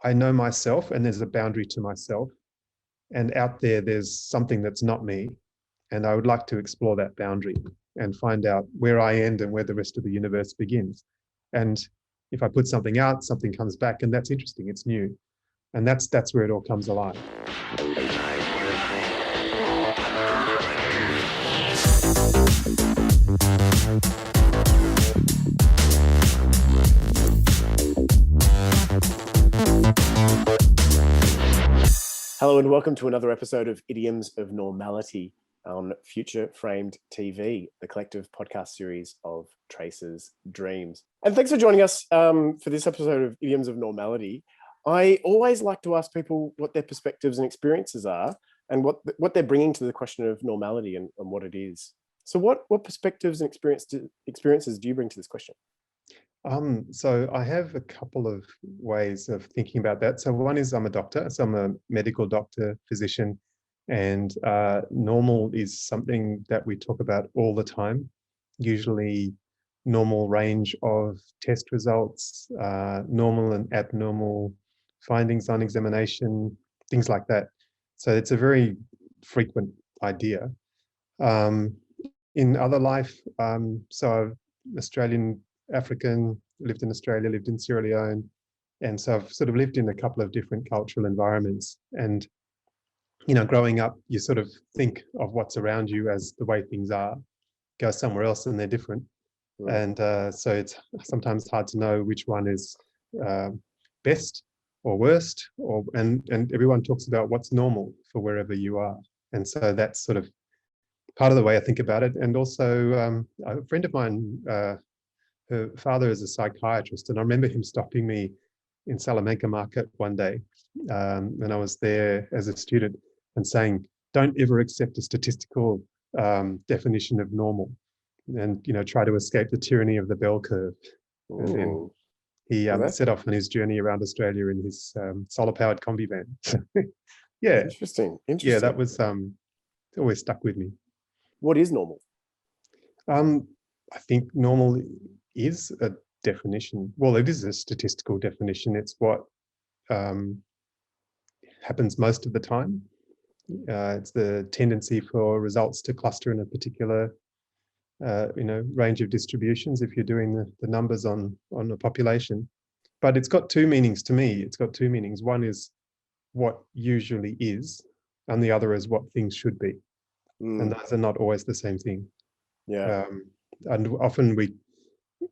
I know myself and there's a boundary to myself, and out there, there's something that's not me. And I would like to explore that boundary and find out where I end and where the rest of the universe begins. And if I put something out, something comes back, and that's interesting, it's new. And that's where it all comes alive. Hello and welcome to another episode of Idioms of Normality on Future Framed TV, the collective podcast series of Traces.Dreams. And thanks for joining us for this episode of Idioms of Normality. I always like to ask people what their perspectives and experiences are and what they're bringing to the question of normality and what it is. So what perspectives and experiences do you bring to this question? So I have a couple of ways of thinking about that. So one is I'm a doctor, so I'm a medical doctor, physician, and normal is something that we talk about all the time, usually normal range of test results, normal and abnormal findings on examination, things like that. So it's a very frequent idea. In other life, so Australian, African, lived in Australia, lived in Sierra Leone. And so I've sort of lived in a couple of different cultural environments. And, you know, growing up, you sort of think of what's around you as the way things are, go somewhere else and they're different. And so it's sometimes hard to know which one is best or worst, and everyone talks about what's normal for wherever you are. And so that's sort of part of the way I think about it. And also a friend of mine, her father is a psychiatrist, and I remember him stopping me in Salamanca Market one day when I was there as a student and saying, don't ever accept a statistical definition of normal, and, you know, try to escape the tyranny of the bell curve. And then he set off on his journey around Australia in his solar-powered combi van. Yeah. Interesting. Yeah, that was always stuck with me. What is normal? I think normal is a definition. Well, it is a statistical definition. It's what happens most of the time. It's the tendency for results to cluster in a particular range of distributions if you're doing the numbers on a population. But it's got two meanings to me. It's got two meanings. One is what usually is, and the other is what things should be. And those are not always the same thing. Yeah. And often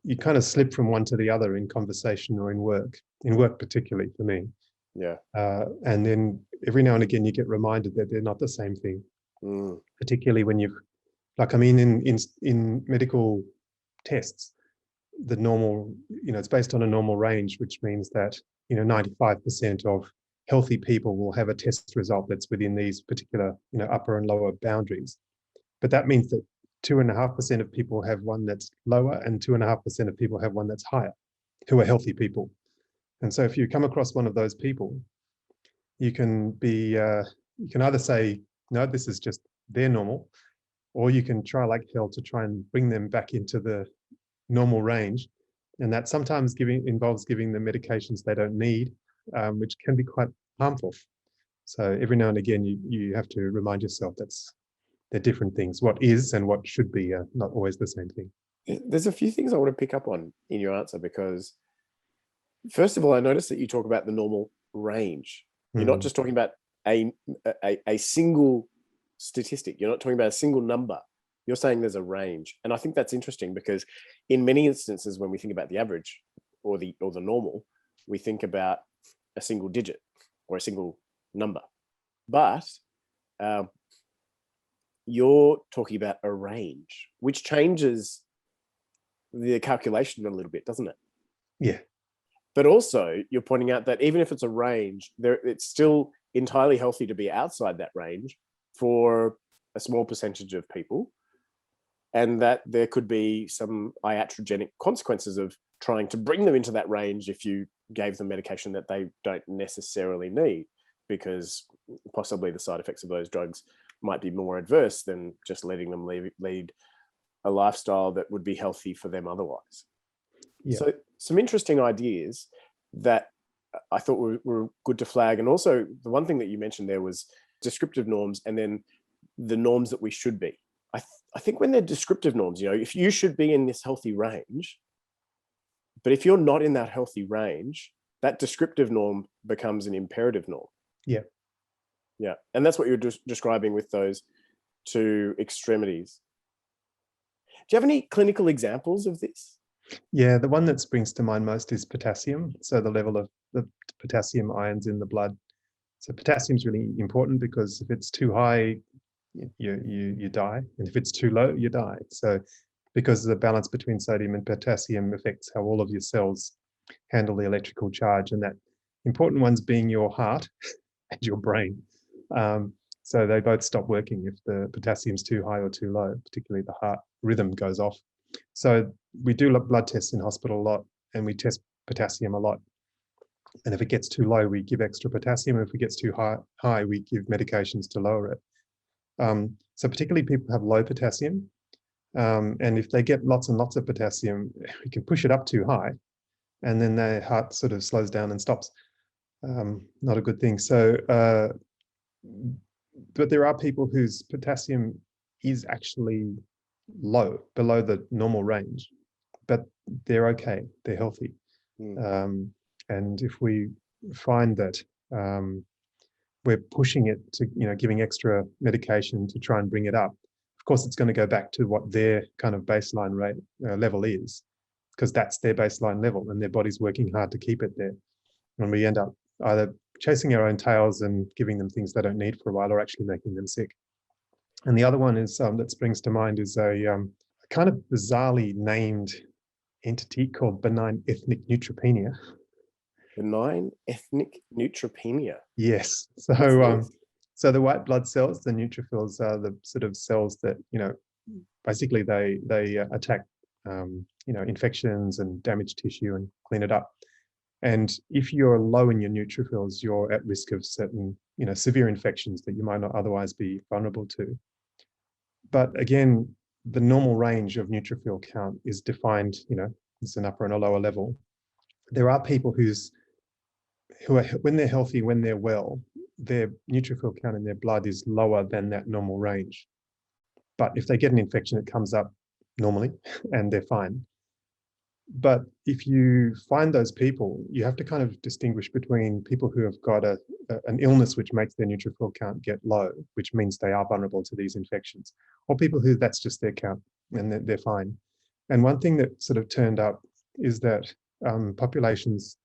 you kind of slip from one to the other in conversation or in work particularly for me. Yeah. And then every now and again you get reminded that they're not the same thing, particularly when in medical tests, the normal, it's based on a normal range, which means that, 95% of healthy people will have a test result that's within these particular, upper and lower boundaries. But that means that 2.5% of people have one that's lower and 2.5% of people have one that's higher, who are healthy people. And so if you come across one of those people, you can either say, no, this is just their normal, or you can try like hell to try and bring them back into the normal range. And that sometimes involves giving them medications they don't need, which can be quite harmful. So every now and again, you have to remind yourself they're different things. What is and what should be are not always the same thing. There's a few things I want to pick up on in your answer, because first of all, I noticed that you talk about the normal range. You're not just talking about a single statistic. You're not talking about a single number. You're saying there's a range. And I think that's interesting, because in many instances, when we think about the average or the normal, we think about a single digit or a single number. But you're talking about a range, which changes the calculation a little bit, doesn't it? Yeah. But also, you're pointing out that even if it's a range, it's still entirely healthy to be outside that range for a small percentage of people, and that there could be some iatrogenic consequences of trying to bring them into that range if you gave them medication that they don't necessarily need, because possibly the side effects of those drugs might be more adverse than just letting them lead a lifestyle that would be healthy for them otherwise. Yeah. So some interesting ideas that I thought were good to flag. And also the one thing that you mentioned there was descriptive norms, and then the norms that we should be. I think when they're descriptive norms, if you should be in this healthy range, but if you're not in that healthy range, that descriptive norm becomes an imperative norm. Yeah. Yeah. And that's what you're describing with those two extremities. Do you have any clinical examples of this? Yeah, the one that springs to mind most is potassium. So the level of the potassium ions in the blood. So potassium is really important because if it's too high, you die, and if it's too low, you die. So because the balance between sodium and potassium affects how all of your cells handle the electrical charge, and that important ones being your heart and your brain. So they both stop working if the potassium's too high or too low, particularly the heart rhythm goes off. So we do blood tests in hospital a lot, and we test potassium a lot. And if it gets too low, we give extra potassium. And if it gets too high, we give medications to lower it. So particularly people who have low potassium, and if they get lots and lots of potassium, we can push it up too high, and then their heart sort of slows down and stops. Not a good thing. So, but there are people whose potassium is actually low, below the normal range, but they're okay, they're healthy. And if we find that we're pushing it to, giving extra medication to try and bring it up, of course, it's going to go back to what their kind of baseline rate level is, because that's their baseline level, and their body's working hard to keep it there. And we end up either chasing our own tails and giving them things they don't need for a while, or actually making them sick. And the other one is that springs to mind is a kind of bizarrely named entity called benign ethnic neutropenia. Benign ethnic neutropenia. Yes. So the white blood cells, the neutrophils, are the sort of cells that basically they attack infections and damaged tissue and clean it up. And if you're low in your neutrophils, you're at risk of certain severe infections that you might not otherwise be vulnerable to. But again, the normal range of neutrophil count is defined, it's an upper and a lower level. There are people who are, when they're healthy, when they're well, their neutrophil count in their blood is lower than that normal range. But if they get an infection, it comes up normally and they're fine. But if you find those people, you have to kind of distinguish between people who have got an illness which makes their neutrophil count get low, which means they are vulnerable to these infections, or people who that's just their count and they're fine. And one thing that sort of turned up is that populations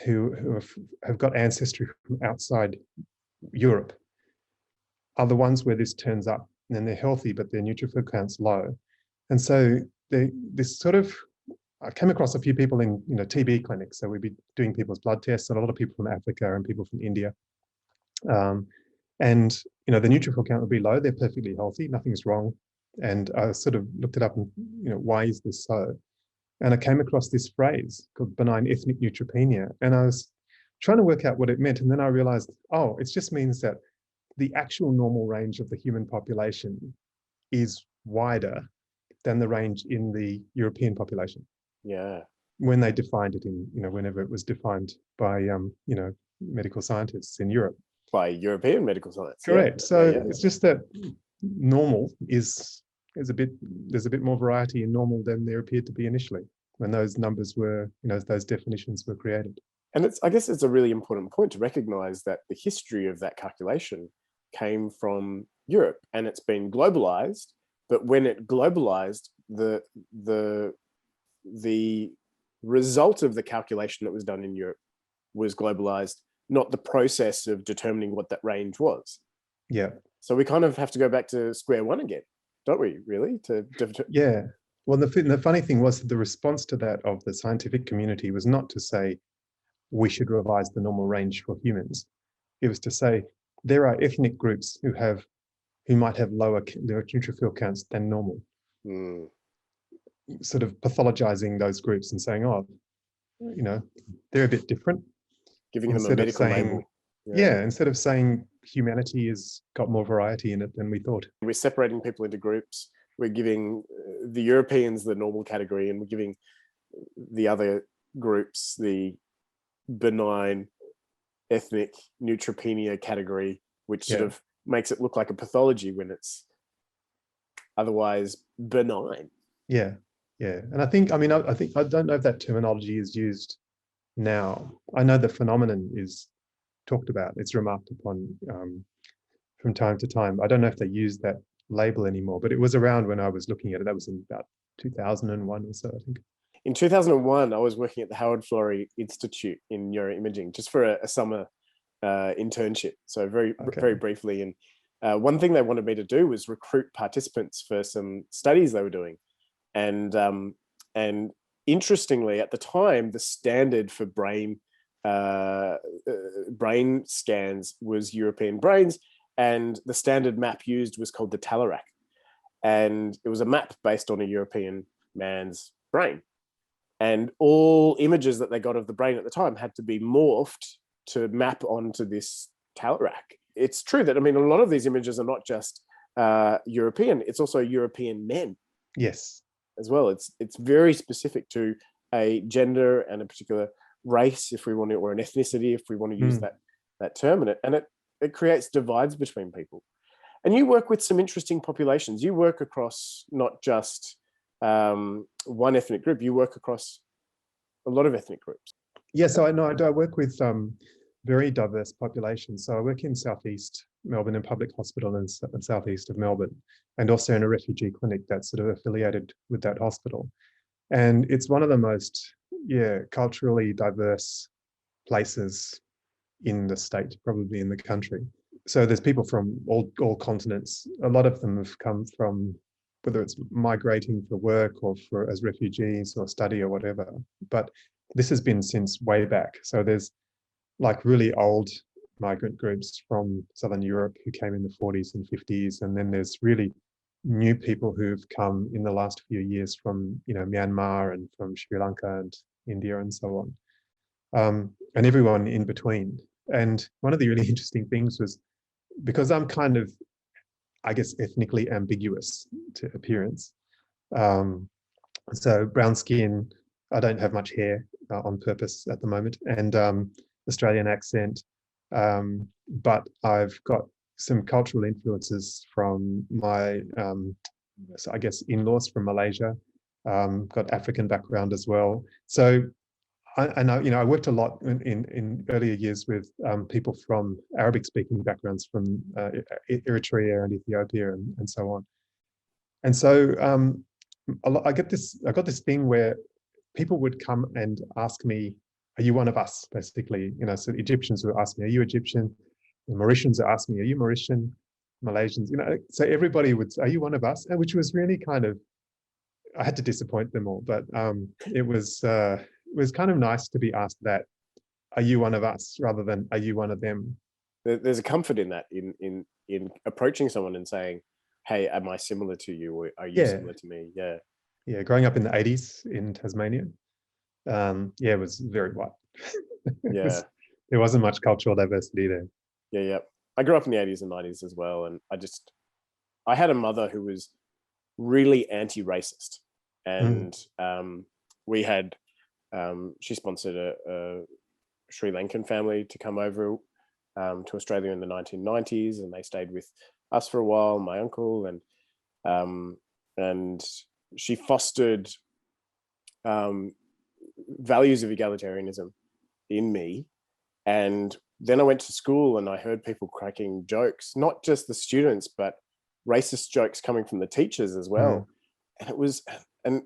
who have got ancestry from outside Europe are the ones where this turns up, and they're healthy, but their neutrophil count's low. And so this sort of, I came across a few people in TB clinics. So we'd be doing people's blood tests, and a lot of people from Africa and people from India. And the neutrophil count would be low. They're perfectly healthy. Nothing's wrong. And I sort of looked it up and, why is this so? And I came across this phrase called benign ethnic neutropenia. And I was trying to work out what it meant. And then I realized, oh, it just means that the actual normal range of the human population is wider than the range in the European population. Yeah. When they defined it in, whenever it was defined by, medical scientists in Europe. By European medical science. Correct. Yeah. So it's just that normal there's a bit more variety in normal than there appeared to be initially when those numbers were, those definitions were created. And I guess it's a really important point to recognize that the history of that calculation came from Europe, and it's been globalized. But when it globalized, the result of the calculation that was done in Europe was globalized, not the process of determining what that range was. Yeah. So we kind of have to go back to square one again, don't we, really? Yeah. Well, the funny thing was that the response to that of the scientific community was not to say we should revise the normal range for humans. It was to say there are ethnic groups who might have lower neutrophil counts than normal. Sort of pathologizing those groups and saying, oh, they're a bit different. Giving them a medical label. Yeah, instead of saying humanity has got more variety in it than we thought. We're separating people into groups. We're giving the Europeans the normal category, and we're giving the other groups the benign ethnic neutropenia category, which sort Yeah. of makes it look like a pathology when it's otherwise benign. Yeah. Yeah. And I think, I think, I don't know if that terminology is used now. I know the phenomenon is talked about, it's remarked upon from time to time. I don't know if they use that label anymore, but it was around when I was looking at it. That was in about 2001 or so, I think. In 2001, I was working at the Howard Florey Institute in neuroimaging just for a summer internship. So very briefly. And one thing they wanted me to do was recruit participants for some studies they were doing. And interestingly, at the time, the standard for brain scans was European brains, and the standard map used was called the TYRANNY, and it was a map based on a European man's brain. And all images that they got of the brain at the time had to be morphed to map onto this TYRANNY. It's true that, a lot of these images are not just European, it's also European men. Yes. As well. It's very specific to a gender and a particular race, if we want to, or an ethnicity, if we want to use that term, and it creates divides between people. And you work with some interesting populations. You work across not just one ethnic group, you work across a lot of ethnic groups. Yeah, so I work with very diverse populations. So I work in Southeast Melbourne in public hospital in southeast of Melbourne, and also in a refugee clinic that's sort of affiliated with that hospital. And it's one of the most, culturally diverse places in the state, probably in the country. So there's people from all continents. A lot of them have come from, whether it's migrating for work or as refugees or study or whatever. But this has been since way back. So there's like really old migrant groups from Southern Europe who came in the 40s and 50s. And then there's really new people who've come in the last few years from, Myanmar and from Sri Lanka and India and so on, and everyone in between. And one of the really interesting things was, because I'm kind of, I guess, ethnically ambiguous to appearance. So brown skin, I don't have much hair on purpose at the moment, and Australian accent, but I've got some cultural influences from my, I guess, in-laws from Malaysia. Got African background as well. So I worked a lot in earlier years with people from Arabic-speaking backgrounds from Eritrea and Ethiopia and so on. And so I got this thing where people would come and ask me, "Are you one of us?" Basically, so Egyptians would ask me, "Are you Egyptian?" The Mauritians would ask me, "Are you Mauritian?" Malaysians, so everybody would say, "Are you one of us?" And which was really kind of, I had to disappoint them all, but it was kind of nice to be asked that, "Are you one of us?" rather than "Are you one of them?" There's a comfort in that, in approaching someone and saying, "Hey, am I similar to you, or are you similar to me?" Yeah, growing up in the 80s in Tasmania, it was very white. There wasn't much cultural diversity there. Yeah. I grew up in the 80s and 90s as well, and I had a mother who was really anti-racist, and we had she sponsored a Sri Lankan family to come over to Australia in the 1990s, and they stayed with us for a while, my uncle, and she fostered values of egalitarianism in me. And then I went to school and I heard people cracking jokes, not just the students, but racist jokes coming from the teachers as well. And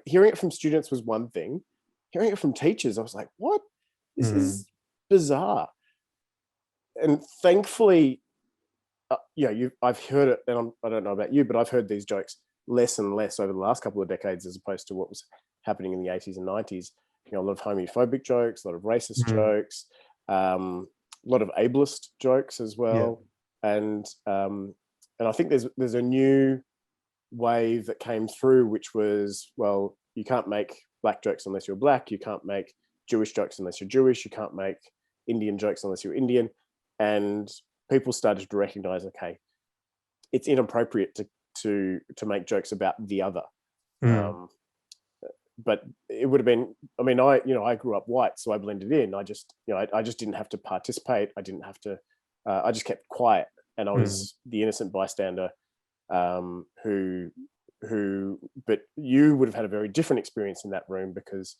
hearing it from students was one thing. Hearing it from teachers, I was like, what? This is bizarre. And thankfully, I've heard it, and I don't know about you, but I've heard these jokes less and less over the last couple of decades, as opposed to what was happening in the 80s and 90s. A lot of homophobic jokes, a lot of racist jokes, a lot of ableist jokes as well. And I think there's a new wave that came through, which was, well, you can't make black jokes unless you're black, you can't make Jewish jokes unless you're Jewish, you can't make Indian jokes unless you're Indian. And people started to recognize, okay, it's inappropriate to make jokes about the other. but it would have been, I mean, I grew up white, so I blended in. I just, I just didn't have to participate. I didn't have to, I just kept quiet, and I was the innocent bystander, who, but you would have had a very different experience in that room, because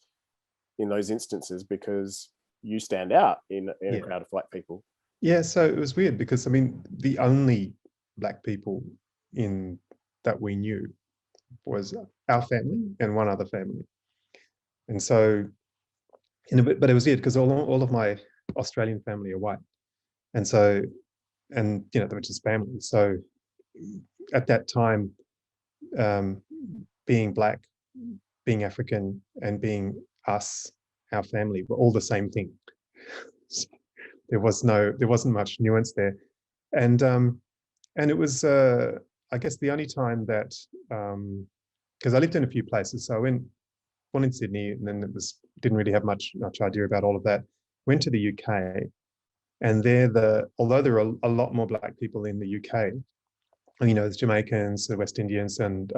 in those instances, because you stand out in a crowd of white people. Yeah, so it was weird because, I mean, the only Black people in that we knew was our family and one other family. And so, but it was weird because all of my Australian family are white. And so, and, they were just family. So at that time, being Black, being African, and being us, our family, were all the same thing. So there wasn't much nuance there. And it was, I guess, the only time that, because I lived in a few places. So I went, born in Sydney, and then didn't really have much idea about all of that. Went to the UK, and although there are a lot more Black people in the UK, there's Jamaicans, the West Indians, and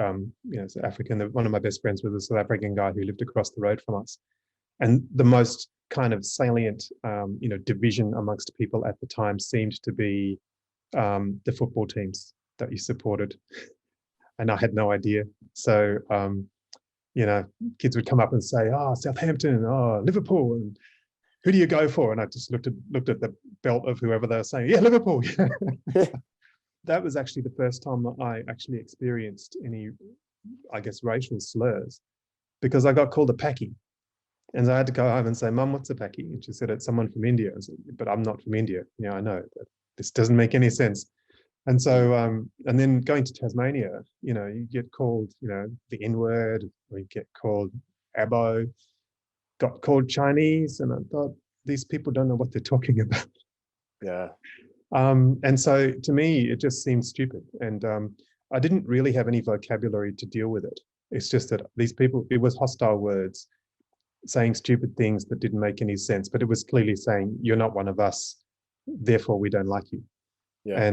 South African. One of my best friends was a South African guy who lived across the road from us. And the most kind of salient, division amongst people at the time seemed to be the football teams that you supported. And I had no idea. So, kids would come up and say, "Oh, Southampton, oh, Liverpool, and who do you go for?" And I just looked at the belt of whoever they were saying, "Yeah, Liverpool." That was actually the first time that I actually experienced any, I guess, racial slurs, because I got called a Paki. And I had to go home and say, "Mum, what's a Paki?" And she said, "It's someone from India." I said, "But I'm not from India." I know that this doesn't make any sense. And so, and then going to Tasmania, you get called, the N-word, or you get called Abo, got called Chinese. And I thought, these people don't know what they're talking about. Yeah. And so to me, it just seemed stupid. And I didn't really have any vocabulary to deal with it. It's just that these people, it was hostile words, saying stupid things that didn't make any sense, but it was clearly saying, "You're not one of us, therefore we don't like you." Yeah.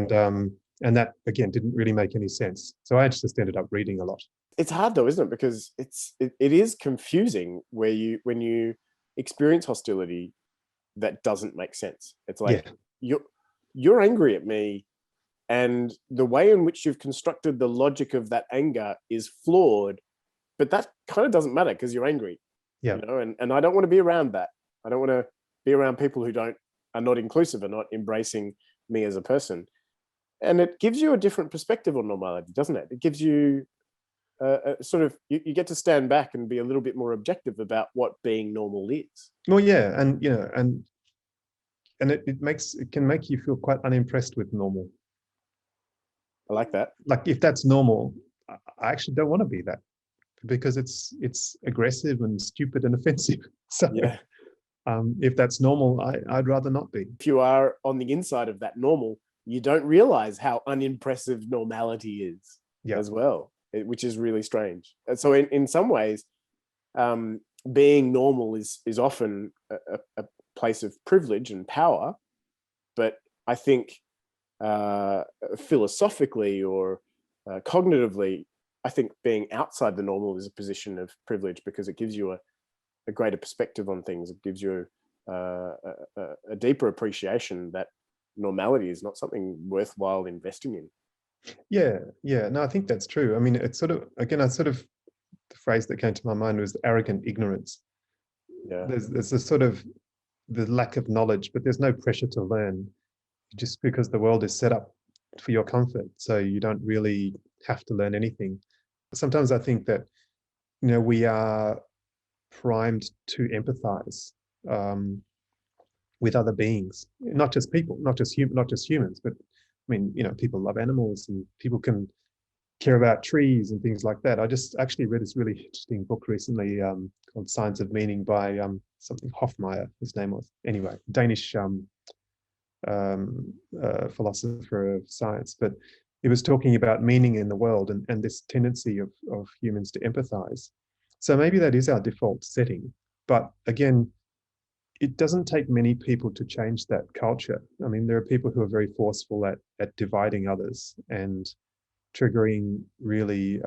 And that, again, didn't really make any sense. So I just ended up reading a lot. It's hard though, isn't it? Because it is confusing when you experience hostility that doesn't make sense. It's like, you're angry at me, and the way in which you've constructed the logic of that anger is flawed, but that kind of doesn't matter because you're angry. Yeah. And I don't want to be around that. I don't want to be around people who are not inclusive, are not embracing me as a person. And it gives you a different perspective on normality, doesn't it? It gives you a sort of, you get to stand back and be a little bit more objective about what being normal is. Well, yeah, and and it can make you feel quite unimpressed with normal. I like that. Like, if that's normal, I actually don't want to be that, because it's aggressive and stupid and offensive. So yeah. If that's normal, I'd rather not be. If you are on the inside of that normal, you don't realize how unimpressive normality is as well, which is really strange. And so in some ways, being normal is often a place of privilege and power. But I think philosophically or cognitively, I think being outside the normal is a position of privilege, because it gives you a greater perspective on things. It gives you a deeper appreciation that normality is not something worthwhile investing in. Yeah. No, I think that's true. I mean, it's sort of, again, the phrase that came to my mind was arrogant ignorance. Yeah. There's a sort of the lack of knowledge, but there's no pressure to learn, just because the world is set up for your comfort. So you don't really have to learn anything. Sometimes I think that, we are primed to empathize with other beings, not just people, not just humans, but I mean, people love animals, and people can care about trees and things like that. I just actually read this really interesting book recently called Science of Meaning by something Hofmeyr, his name was. Anyway, Danish philosopher of science, but it was talking about meaning in the world, and this tendency of humans to empathize. So maybe that is our default setting. But again, it doesn't take many people to change that culture. I mean, there are people who are very forceful at dividing others and triggering really,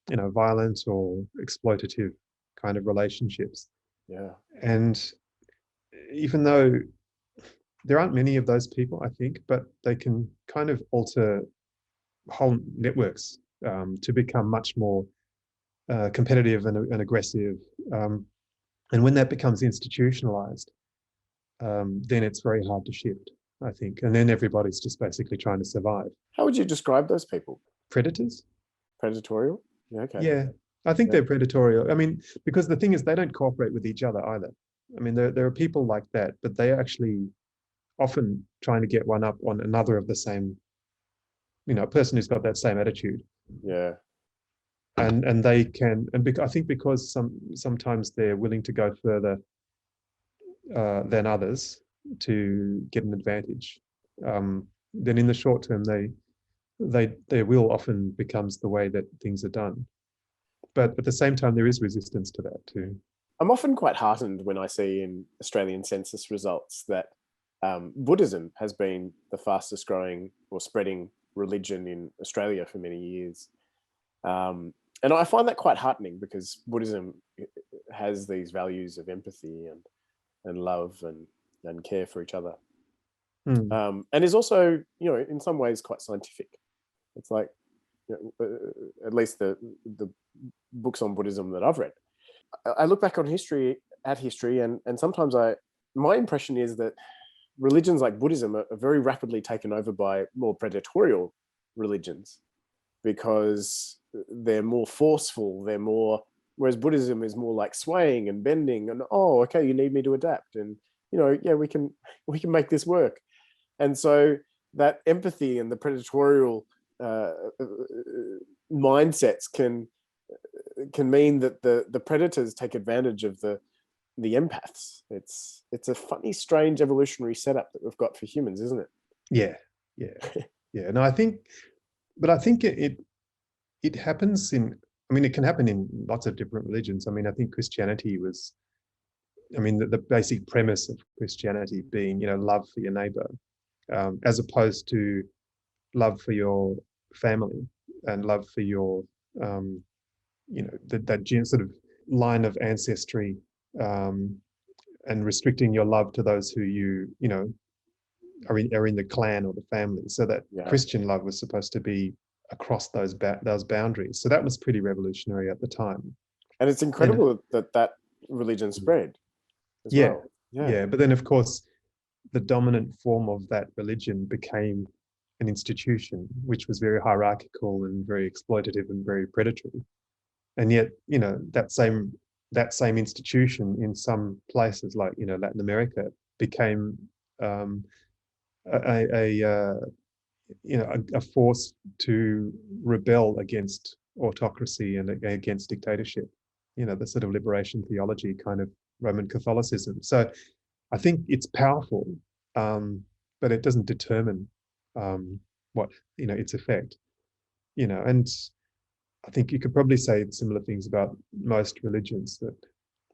violent or exploitative kind of relationships. Yeah. And even though there aren't many of those people, I think, but they can kind of alter whole networks to become much more competitive and aggressive. And when that becomes institutionalized, then it's very hard to shift, I think. And then everybody's just basically trying to survive. How would you describe those people? Predators? Predatorial? Yeah, okay. Yeah, I think Yeah. they're predatorial. I mean, because the thing is, they don't cooperate with each other either. I mean, there are people like that, but they are actually often trying to get one up on another of the same, a person who's got that same attitude. Yeah. And they can, I think because sometimes they're willing to go further than others to get an advantage, then in the short term, their will often becomes the way that things are done. But at the same time, there is resistance to that too. I'm often quite heartened when I see in Australian census results that Buddhism has been the fastest growing or spreading religion in Australia for many years. And I find that quite heartening, because Buddhism has these values of empathy and love and care for each other. And is also, in some ways quite scientific. It's like, at least the books on Buddhism that I've read. I look back on history, and sometimes my impression is that religions like Buddhism are very rapidly taken over by more predatorial religions, because they're more forceful, whereas Buddhism is more like swaying and bending and, oh, okay, you need me to adapt, and yeah, we can make this work. And so that empathy and the predatorial mindsets can mean that the predators take advantage of the empaths. It's a funny, strange evolutionary setup that we've got for humans, isn't it? Yeah. No, I think it happens it can happen in lots of different religions. I mean, I think Christianity was, the basic premise of Christianity being, love for your neighbor, as opposed to love for your family and love for your, that sort of line of ancestry, and restricting your love to those who are in the clan or the family. So that Christian love was supposed to be across those boundaries. So that was pretty revolutionary at the time. And it's incredible that religion spread as well. Yeah. But then, of course, the dominant form of that religion became an institution, which was very hierarchical and very exploitative and very predatory. And yet, that same institution in some places like, Latin America became a force to rebel against autocracy and against dictatorship, the sort of liberation theology kind of Roman Catholicism. So I think it's powerful, but it doesn't determine what, its effect, and I think you could probably say similar things about most religions, that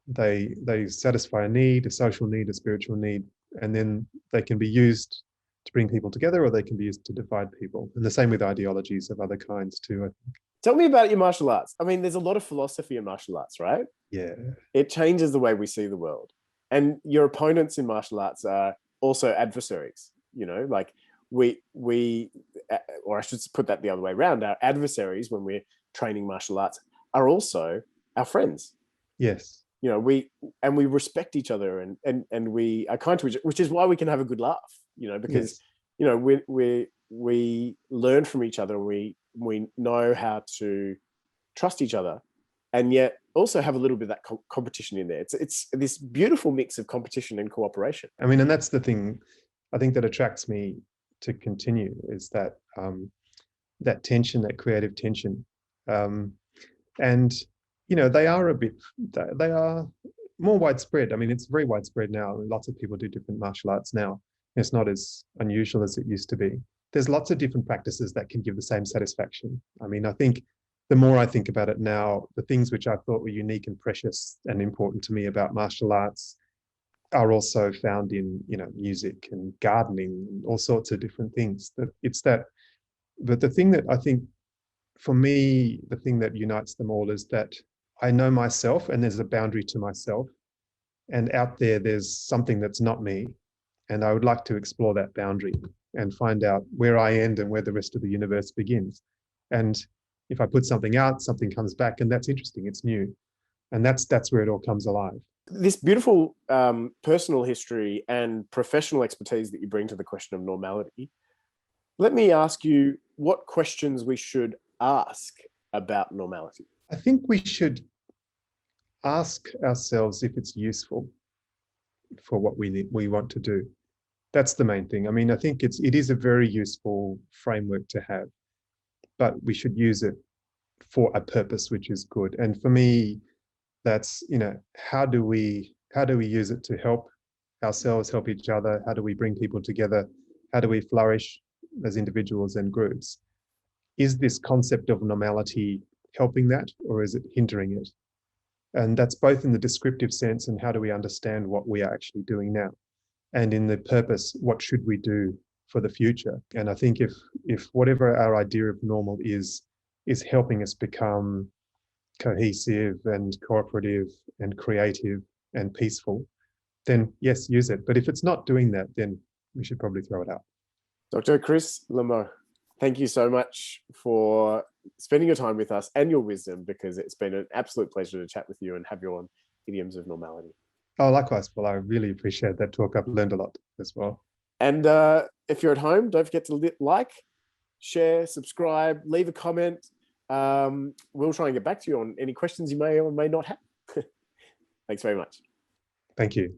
they satisfy a need, a social need, a spiritual need, and then they can be used to bring people together, or they can be used to divide people. And the same with ideologies of other kinds too, I think. Tell me about your martial arts. I mean, there's a lot of philosophy in martial arts, right? Yeah. It changes the way we see the world. And your opponents in martial arts are also adversaries, like we, or I should put that the other way around, our adversaries when we're training martial arts are also our friends. Yes. We respect each other, and we are kind to each other, which is why we can have a good laugh, because, we learn from each other, and we know how to trust each other, and yet also have a little bit of that competition in there. It's this beautiful mix of competition and cooperation. And that's the thing I think that attracts me to continue, is that that tension, that creative tension. And they are more widespread. It's very widespread now. Lots of people do different martial arts now. It's not as unusual as it used to be. There's lots of different practices that can give the same satisfaction. I think the more I think about it now, the things which I thought were unique and precious and important to me about martial arts are also found in, music and gardening and all sorts of different things. But the thing that I think, for me, the thing that unites them all is that I know myself and there's a boundary to myself, and out there, there's something that's not me. And I would like to explore that boundary and find out where I end and where the rest of the universe begins. And if I put something out, something comes back, and that's interesting, it's new. And that's where it all comes alive. This beautiful personal history and professional expertise that you bring to the question of normality, let me ask you what questions we should ask about normality. I think we should ask ourselves if it's useful for what we want to do. That's the main thing. I mean, I think it is a very useful framework to have, but we should use it for a purpose which is good. And for me, that's, how do we use it to help ourselves, help each other? How do we bring people together? How do we flourish as individuals and groups? Is this concept of normality helping that, or is it hindering it? And that's both in the descriptive sense, and how do we understand what we are actually doing now? And in the purpose, what should we do for the future? And I think if whatever our idea of normal is helping us become cohesive and cooperative and creative and peaceful, then yes, use it. But if it's not doing that, then we should probably throw it out. Dr. Chris Lemoh, thank you so much for spending your time with us and your wisdom, because it's been an absolute pleasure to chat with you and have you on Idioms of Normality. Oh, likewise, Paul. I really appreciate that talk. I've learned a lot as well. And if you're at home, don't forget to like, share, subscribe, leave a comment. We'll try and get back to you on any questions you may or may not have. Thanks very much. Thank you.